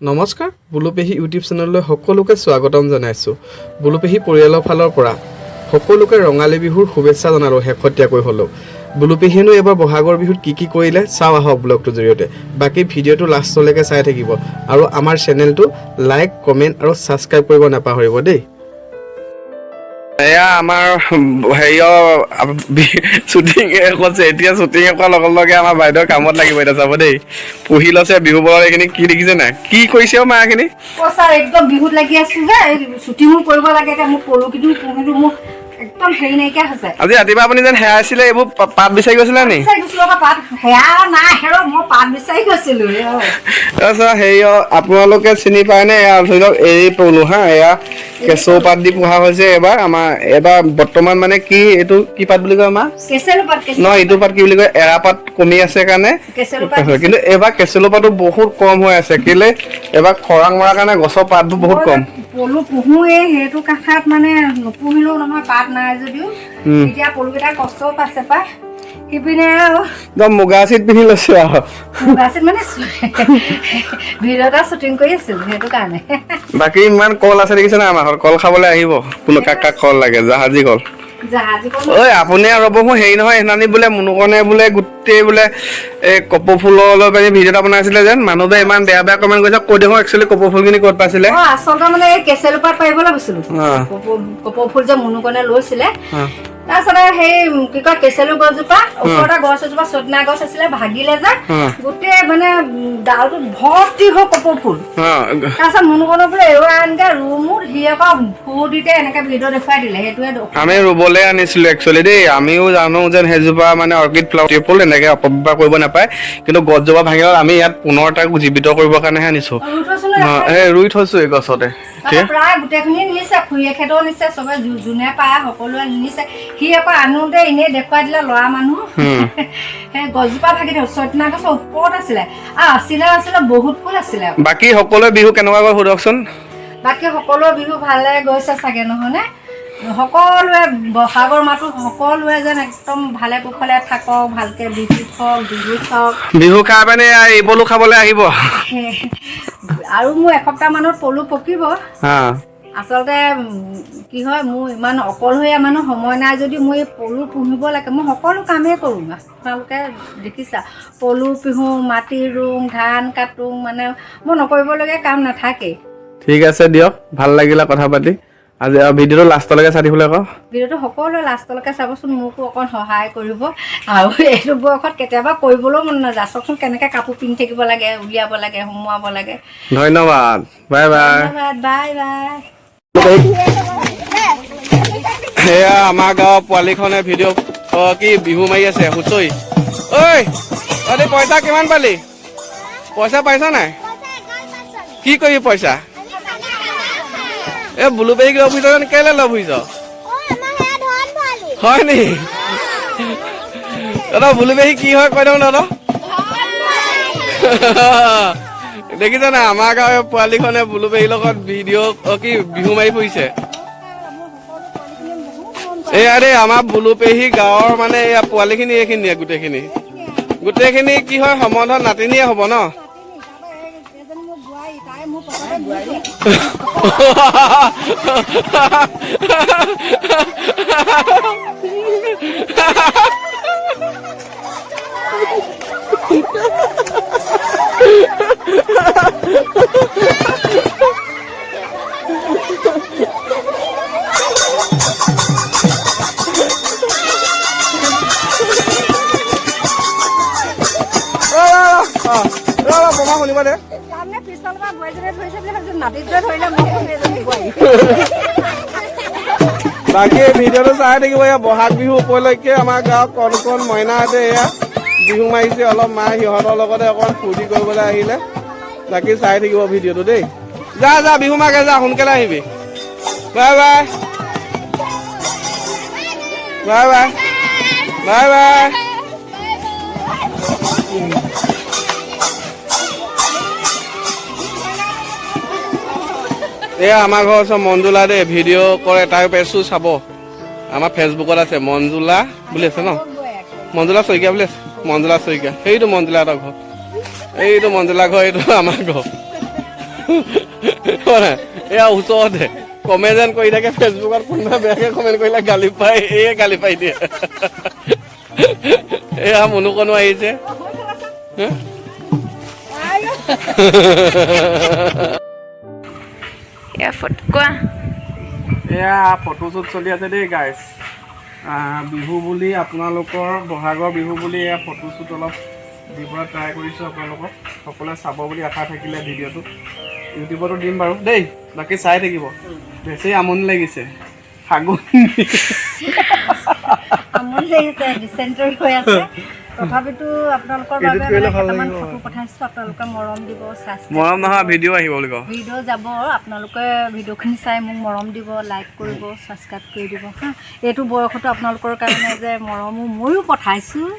নমস্কাৰ বুলুপেহী ইউটিউব চেনেললৈ সকলোকে স্বাগতম জনাইছোঁ। বুলুপেহী পৰিয়ালৰ ফালৰ পৰা সকলোকে ৰঙালী বিহুৰ শুভেচ্ছা জনালোঁ। শেহতীয়াকৈ হ'লেও বুলুপেহীয়েনো এবাৰ বহাগৰ বিহুত কি কৰিলে চাওঁ আহক ব্লগটোৰ জৰিয়তে। বাকী ভিডিঅ'টো লাষ্টলৈকে চাই থাকিব আৰু আমাৰ চেনেলটো লাইক কমেণ্ট আৰু ছাবস্ক্ৰাইব কৰিব নাপাহৰিব দেই। এয়া আমাৰ শ্বুটিং কৈছে, এতিয়া শ্বুটিং কৰাৰ লগে লগে আমাৰ বাইদেউ কামত লাগিব। এতিয়া চাব দেই, পুহি লৈছে বিহু বলৰ। এইখিনি কি দেখিছে নাই, কি কৰিছে অ' মা এইখিনি? একদম বিহুত লাগি আছো যে শ্বুটিঙো কৰিব লাগে। মোৰ পলু কিন্তু মোৰ একদম হেৰি নাইকিয়া হৈছে। আজি ৰাতিপুৱা আপুনি যেন হেৰাই আছিলে, এইবোৰ পাত বিচাৰি গৈছিলে নি? পাত সেয়া নাই, মই পাত বিচাৰি গৈছিলো। তাৰপিছত হেৰি আপোনালোকে চিনি পায় নে? এয়া ধৰি লওক এৰী পলু হা, এয়া কেঁচৌ পাত দি পোহা হৈছে এবাৰ। আমাৰ এবাৰ বৰ্তমান মানে কি এইটো কি পাত বুলি কয় আমাৰ? কেঁচেলু পাত। নহয়, এইটো পাত কি বুলি কয়? এৰা পাত কমি আছে কাৰণে, কিন্তু এইবাৰ কেঁচেলু পাতো বহুত কম হৈ আছে। কেলে এবাৰ খৰাং মৰাৰ কাৰণে গছৰ পাতবোৰ বহুত কম। পলু পুহোৱে সেইটো কাষাত মানে নুপুহিলেও নহয়, পাত নাই যদিও এতিয়া পলুকেইটা কষ্টও পাইছে পাই। সিপিনে একদম মুগা চিট পিন্ধি লৈছো আৰু মুগা চিট মানে ভিডিঅ' এটা শ্বুটিং কৰি আছিলো সেইটো কাৰণে। বাকী ইমান কল আছে দেখিছে না, আমাৰ ঘৰত কল খাবলৈ আহিব। কোনো কাক কাক কল লাগে? জাহাজী কল। ঐ আপুনি ৰ'ব, মোৰ হেৰি নহয়, সেইদিনানি বোলে মুনুকনে বোলে গোটেই বোলে এই কপৌ ফুলৰ লৈ পিনি ভিডিঅ' এটা বনাইছিলে যেন, মানুহবোৰে ইমান বেয়া বেয়া কমেণ্ট কৰিছে। কৈ দেখোন একচুৱেলি কপৌ ফুলখিনি ক'ত পাইছিলে? আচলতে মানে এই কেঁচেলু পাত পাৰিবলৈ গৈছিলো। কপৌ ফুল যে মুনুকনে লৈছিলে, তাৰপিছতে সেই কি কয় কেঁচেলু গছজোপা ওচৰতে গছ এজোপা চদনা গছ আছিলে, ভাগিলে যে গোটেই মানে ডালটোত ভৰ্তি হৈ কপৌ ফুল। তাৰপিছত মুনুকনে বোলে এৰুৱাই আনকে ৰুমত সি আকৌ ফূৰ্তিতে এনেকে ভিডিঅ' দেখুৱাই দিলে। সেইটোৱে আমি ৰুবলৈ আনিছিলো একচুৱেলি দেই। আমিও জানো যেন সেইজোপা মানে অৰ্কিড ফ্লাৱাৰ ফুল এনেকে অপব্যৱহাৰ কৰিব নাপায়, কিন্তু গছজোপা ভাঙি গ'ল। আমি ইয়াত পুনৰ তাক জীৱিত কৰিবৰ কাৰণেহে আনিছো। ৰুই থৈছো এই গছতে। প্ৰায় গোটেইখিনিয়ে নিছে, খুৰীয়েকহেঁতেও নিছে, চবে যোনে পায় সকলোৱে নিছে। সি আকৌ আনোতে এনেই দেখুৱাই দিলে ল'ৰা মানুহ। সেই গছজোপা ভাগি দিওঁ, চদনা গছৰ ওপৰত আছিলে আছিলে বহুত ফুল আছিলে। বাকী সকলোৱে বিহু কেনেকুৱা গ'ল সোধকচোন? বাকী সকলোৱে বিহু ভালে গৈছে চাগে, নহয়নে? সকলোৱে বহাগৰ মাহটো সকলোৱে যেন একদম ভালে কুশলে থাকক, ভালকে বিহু খাওক, বিহু চাওক। বিহু খাই পিনে এই পলু খাবলৈ আহিব। আৰু মোৰ এসপ্তাহ মানত পলু পকিব। আচলতে কি হয়, মোৰ ইমান অকলশৰীয়া মানুহ সময় নাই যদিও মই এই পলু পুহিব লাগে। মই সকলো কামেই কৰোঁ। আপোনালোকে দেখিছা, পলু পুহোঁ, মাটি ৰুওঁ, ধান কাটোঁ, মানে মই নকৰিবলগীয়া কাম নাথাকেই। ঠিক আছে দিয়ক, ভাল লাগিলে কথা পাতি। আজি ভিডিঅ'টো লাষ্টলৈকে চাই দিবলৈ আকৌ। ভিডিঅ'টো সকলোৱে লাষ্টলৈকে চাবচোন, মোকো অকণ সহায় কৰিব। আৰু এইটো বয়সত কেতিয়াবা কৰিবলৈও মন নাযায়। চাওকচোন কেনেকৈ কাপোৰ পিন্ধি থাকিব লাগে, উলিয়াব লাগে, সোমোৱাব লাগে। ধন্যবাদ, বাই বাই। Bye bye. সেয়া আমাৰ গাঁৱৰ পোৱালিখনে ভিডিঅ' কি বিহু মাৰি আছে হুঁচৰি। ঐ তহঁতি পইচা কিমান পালি? পইচা পাইছা নাই? কি কৰিবি পইচা? এই বুলুপেহীক লগ ফুৰিছ, কেলে লগ ফুৰিছ? হয় নি? তহঁতৰ বুলুপেহী কি হয় কৈ দিওঁ তহঁতৰ? দেখিছ নাই, আমাৰ গাঁৱৰ পোৱালিখনে বুলুপেহীৰ লগত ভিডিঅ' কি বিহু মাৰি ফুৰিছে। এয়া দেই আমাৰ বুলুপেহী গাঁৱৰ মানে এয়া পোৱালিখিনি এইখিনিয়ে গোটেইখিনি কি হয়, সম্বন্ধত নাতিনিয়ে হ'ব ন? বাকী ভিডিঅ'টো চাই থাকিব। এয়া বহাগ বিহু উপলক্ষে আমাৰ গাঁৱত কণ কণ মইনাহঁতে এয়া বিহু মাৰিছে। অলপ মায়ে সিহঁতৰ লগতে অকণ ফূৰ্তি কৰিবলৈ আহিলে। বাকী চাই থাকিব ভিডিঅ'টো দেই। যা বিহু মাকে যা, সোনকালে আহিবি। Bye bye bye bye bye bye. এয়া আমাৰ ঘৰৰ ওচৰত মঞ্জুলা দেই, ভিডিঅ' কৰে। তাৰ পেজটো চাব, আমাৰ ফেচবুকত আছে। মঞ্জুলা বুলি আছে ন, মঞ্জুলা শইকীয়া বুলি আছে। মঞ্জুলা শইকীয়া, সেইটো মঞ্জুলা এটা ঘৰ, এইটো মঞ্জুলা ঘৰ, এইটো আমাৰ ঘৰ। এয়া ওচৰতে কমেণ্ট কৰি থাকে ফেচবুকত কোনোবা বেয়াকে কমেণ্ট কৰিলে গালি পায় এয়ে গালি পাই দিয়ে এয়া মনুকণো আহিছে এয়া ফটোশ্বুট চলি আছে দেই গাইজ বিহু বুলি আপোনালোকৰ বহাগৰ বিহু বুলি এয়া ফটোশ্বুট অলপ দিবলৈ ট্ৰাই কৰিছোঁ আপোনালোকক সকলোৱে চাব বুলি আশা থাকিলে ভিডিঅ'টো ইউটিউবতো দিম বাৰু দেই বাকী চাই থাকিব বেছি আমনি লাগিছে ফাগুন আমনি লাগিছে ডিচেণ্ট্ৰি হৈ আছে তথাপিতো আপোনালোকৰ বাবে কেইটামান ফটো পঠাইছোঁ আপোনালোকে মৰম দিব মৰম নহয় ভিডিঅ' আহিব বুলি কওঁ ভিডিঅ' যাব আপোনালোকে ভিডিঅ'খিনি চাই মোক মৰম দিব লাইক কৰিব ছাবস্ক্ৰাইব কৰি দিব হা এইটো বয়সতো আপোনালোকৰ কাৰণে যে মৰমো ময়ো পঠাইছোঁ